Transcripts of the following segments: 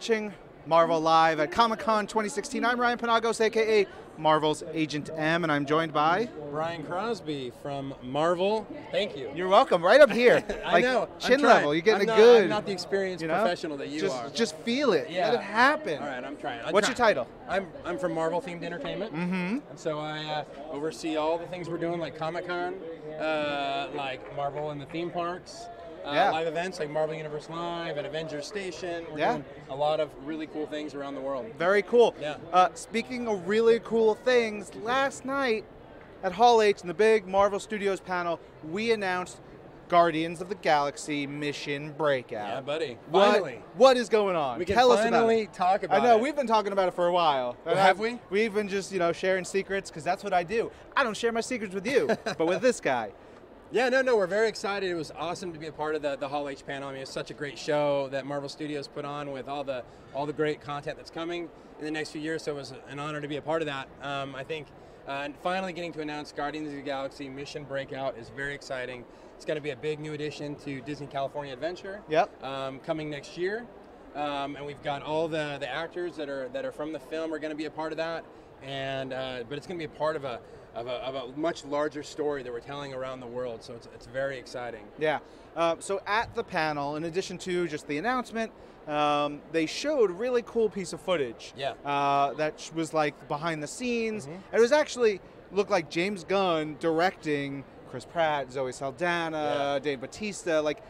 watching Marvel Live at Comic-Con 2016. I'm Ryan Penagos, a.k.a. Marvel's Agent M, and I'm joined by... Brian Crosby from Marvel. Thank you. You're welcome. Right up here. I know. Chin level. You're getting good. I'm not the experienced professional that you are. Just feel it. Yeah. Let it happen. All right, I'm trying. What's your title? I'm from Marvel Themed Entertainment. Mm-hmm. And so I oversee all the things we're doing, like Comic-Con, like Marvel and the theme parks. Live events like Marvel Universe Live and Avengers Station. We're doing a lot of really cool things around the world. Very cool. Yeah. Speaking of really cool things, last night at Hall H in the big Marvel Studios panel, we announced Guardians of the Galaxy Mission Breakout. Yeah, buddy. Finally. What is going on? We can Tell us about finally it. talk about it. I know, we've been talking about it for a while. Well, have we? We've been just, sharing secrets, because that's what I do. I don't share my secrets with you, but with this guy. Yeah, no, we're very excited. It was awesome to be a part of the Hall H panel. I mean, it's such a great show that Marvel Studios put on with all the great content that's coming in the next few years. So it was an honor to be a part of that. I think, and finally getting to announce Guardians of the Galaxy Mission Breakout is very exciting. It's going to be a big new addition to Disney California Adventure. Yep. Coming next year, and we've got all the actors that are from the film are going to be a part of that. And but it's going to be a part of a much larger story that we're telling around the world, so it's very exciting. Yeah. So at the panel, in addition to just the announcement, they showed a really cool piece of footage. Yeah. That was like behind the scenes. And it was actually looked like James Gunn directing Chris Pratt, Zoe Saldana, Dave Bautista. Like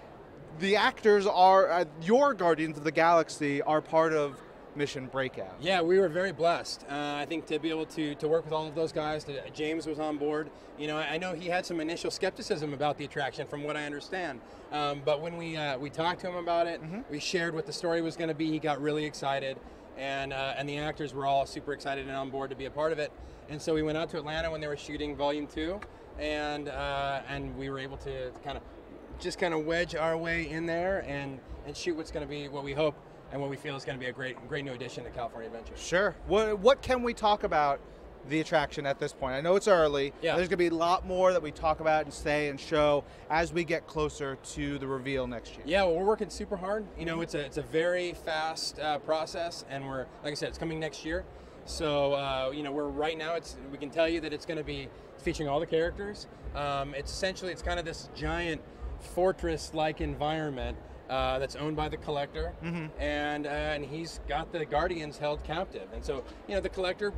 the actors are your Guardians of the Galaxy are part of Mission Breakout. Yeah, we were very blessed. I think to be able to work with all of those guys. James was on board. I know he had some initial skepticism about the attraction, from what I understand. But when we talked to him about it, we shared what the story was going to be. He got really excited, and the actors were all super excited and on board to be a part of it. And so we went out to Atlanta when they were shooting Volume 2, and we were able to kind of wedge our way in there and shoot what's going to be what we hope and what we feel is going to be a great new addition to California Adventure. Sure. What can we talk about the attraction at this point? I know it's early. Yeah. There's going to be a lot more that we talk about and say and show as we get closer to the reveal next year. Yeah, well, we're working super hard. It's a very fast process, and we're, like I said, it's coming next year. So we're right now. We can tell you that it's going to be featuring all the characters. It's kind of this giant fortress-like environment. That's owned by the Collector, and he's got the Guardians held captive. And so, the Collector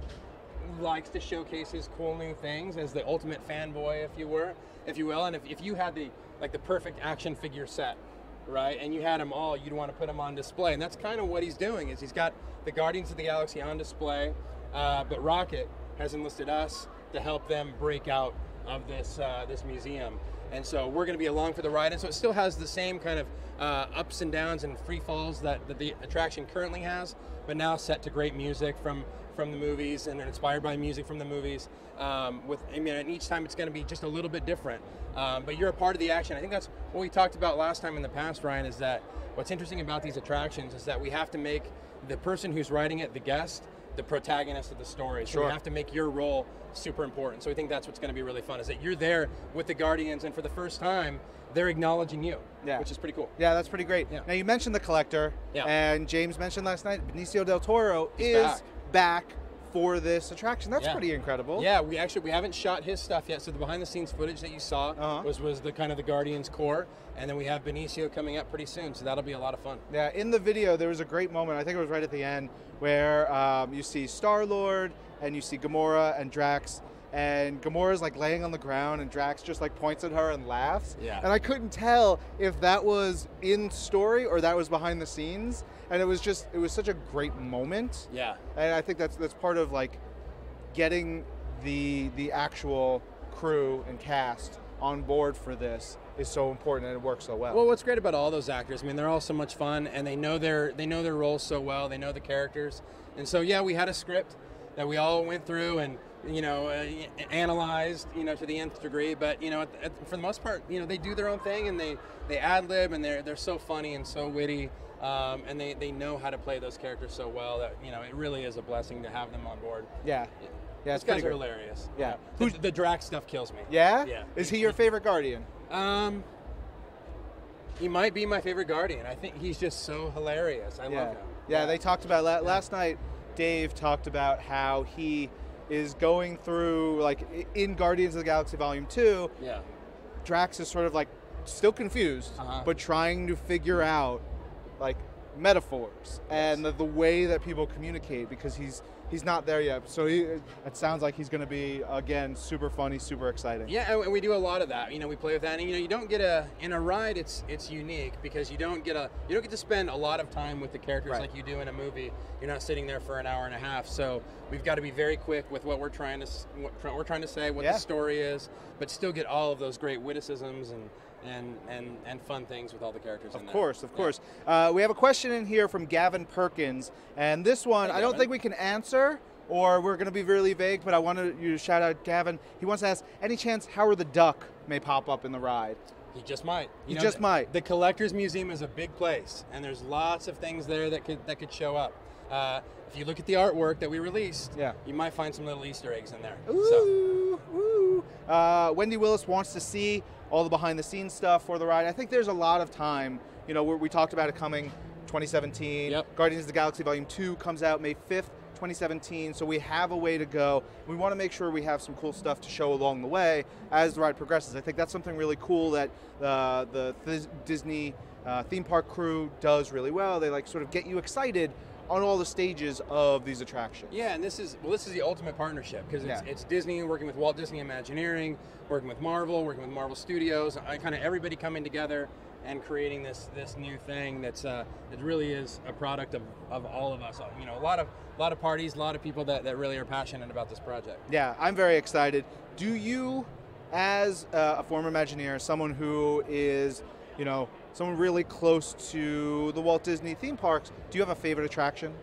likes to showcase his cool new things as the ultimate fanboy, if you will. And if you had the perfect action figure set, right, and you had them all, you'd want to put them on display. And that's kind of what he's doing. Is he's got the Guardians of the Galaxy on display, but Rocket has enlisted us to help them break out of this museum. And so we're going to be along for the ride. And so it still has the same kind of ups and downs and free falls that the attraction currently has, but now set to great music from the movies and inspired by music from the movies. And each time it's going to be just a little bit different. But you're a part of the action. I think that's what we talked about last time in the past, Ryan, is that what's interesting about these attractions is that we have to make the person who's writing it, the guest, the protagonist of the story. So you have to make your role super important. So I think that's what's going to be really fun, is that you're there with the Guardians, and for the first time, they're acknowledging you, which is pretty cool. Yeah, that's pretty great. Yeah. Now, you mentioned the Collector, and James mentioned last night, Benicio del Toro is back for this attraction. That's pretty incredible. Yeah, we haven't shot his stuff yet. So the behind-the-scenes footage that you saw was the kind of the Guardians core, and then we have Benicio coming up pretty soon, so that'll be a lot of fun. Yeah, in the video, there was a great moment, I think it was right at the end, where you see Star-Lord, and you see Gamora and Drax, and Gamora's like laying on the ground, and Drax just like points at her and laughs. Yeah. And I couldn't tell if that was in story or that was behind the scenes. And it was such a great moment. Yeah. And I think that's part of like getting the actual crew and cast on board for this is so important, and it works so well. Well, what's great about all those actors, I mean, they're all so much fun, and they know their roles so well. They know the characters, and so we had a script that we all went through and analyzed to the nth degree. But for the most part, they do their own thing, and they ad lib, and they're so funny and so witty, and they know how to play those characters so well that it really is a blessing to have them on board. Yeah. Yeah, those guys are hilarious. Yeah. The Drax stuff kills me. Yeah? Yeah. Is he your favorite Guardian? He might be my favorite Guardian. I think he's just so hilarious. I love him. Yeah, they talked about last night. Dave talked about how he is going through, like, in Guardians of the Galaxy Volume 2. Yeah. Drax is sort of like still confused, but trying to figure out like metaphors and the way that people communicate, because he's not there yet. So it sounds like he's going to be, again, super funny, super exciting. Yeah, and we do a lot of that. You know, we play with that, and you don't get in a ride. It's unique because you don't get to spend a lot of time with the characters like you do in a movie. You're not sitting there for an hour and a half. So we've got to be very quick with what we're trying to say, what the story is, but still get all of those great witticisms and fun things with all the characters in there. Of course. We have a question in here from Gavin Perkins, and this one I don't think we can answer, or we're going to be really vague, but I wanted you to shout out Gavin. He wants to ask, any chance Howard the Duck may pop up in the ride? He just might. He just might. The Collector's Museum is a big place, and there's lots of things there that could show up. If you look at the artwork that we released, you might find some little Easter eggs in there. Ooh. Wendy Willis wants to see all the behind-the-scenes stuff for the ride. I think there's a lot of time. You know, we talked about it coming 2017. Yep. Guardians of the Galaxy Volume 2 comes out May 5th, 2017, so we have a way to go. We want to make sure we have some cool stuff to show along the way as the ride progresses. I think that's something really cool that the Disney theme park crew does really well. They like sort of get you excited on all the stages of these attractions. Yeah, and this is the ultimate partnership, because it's Disney working with Walt Disney Imagineering, working with Marvel, working with Marvel Studios, kind of everybody coming together and creating this new thing it really is a product of all of us. You know, a lot of parties, a lot of people that really are passionate about this project. Yeah, I'm very excited. Do you, as a former Imagineer, someone who is, you know, someone really close to the Walt Disney theme parks, do you have a favorite attraction?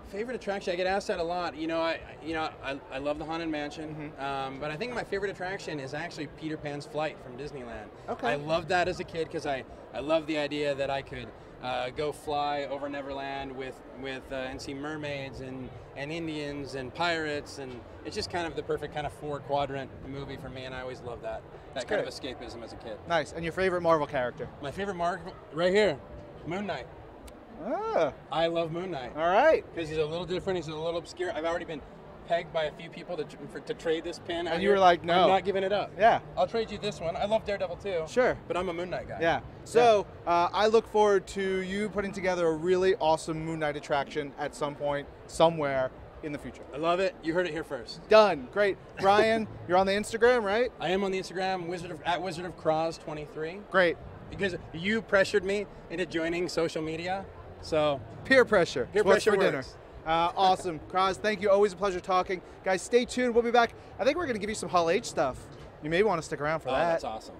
Favorite attraction? I get asked that a lot. I love the Haunted Mansion, but I think my favorite attraction is actually Peter Pan's Flight from Disneyland. Okay. I loved that as a kid because I loved the idea that I could go fly over Neverland and see mermaids and Indians and pirates, and it's just kind of the perfect kind of 4-quadrant movie for me, and I always loved that kind of escapism as a kid. Nice. And your favorite Marvel character? My favorite Marvel, right here, Moon Knight. Ah. I love Moon Knight. All right. Because he's a little different, he's a little obscure. I've already been pegged by a few people to trade this pin. And you were like, no. I'm not giving it up. Yeah. I'll trade you this one. I love Daredevil too. Sure. But I'm a Moon Knight guy. Yeah. So I look forward to you putting together a really awesome Moon Knight attraction at some point, somewhere in the future. I love it. You heard it here first. Done. Great. Brian, you're on the Instagram, right? I am on the Instagram, at Wizard of Croz 23. Great. Because you pressured me into joining social media. So peer pressure. Peer What's pressure for dinner? works. Awesome. Croz, thank you. Always a pleasure talking. Guys, stay tuned. We'll be back. I think we're going to give you some Hall H stuff. You may want to stick around for that. That's awesome.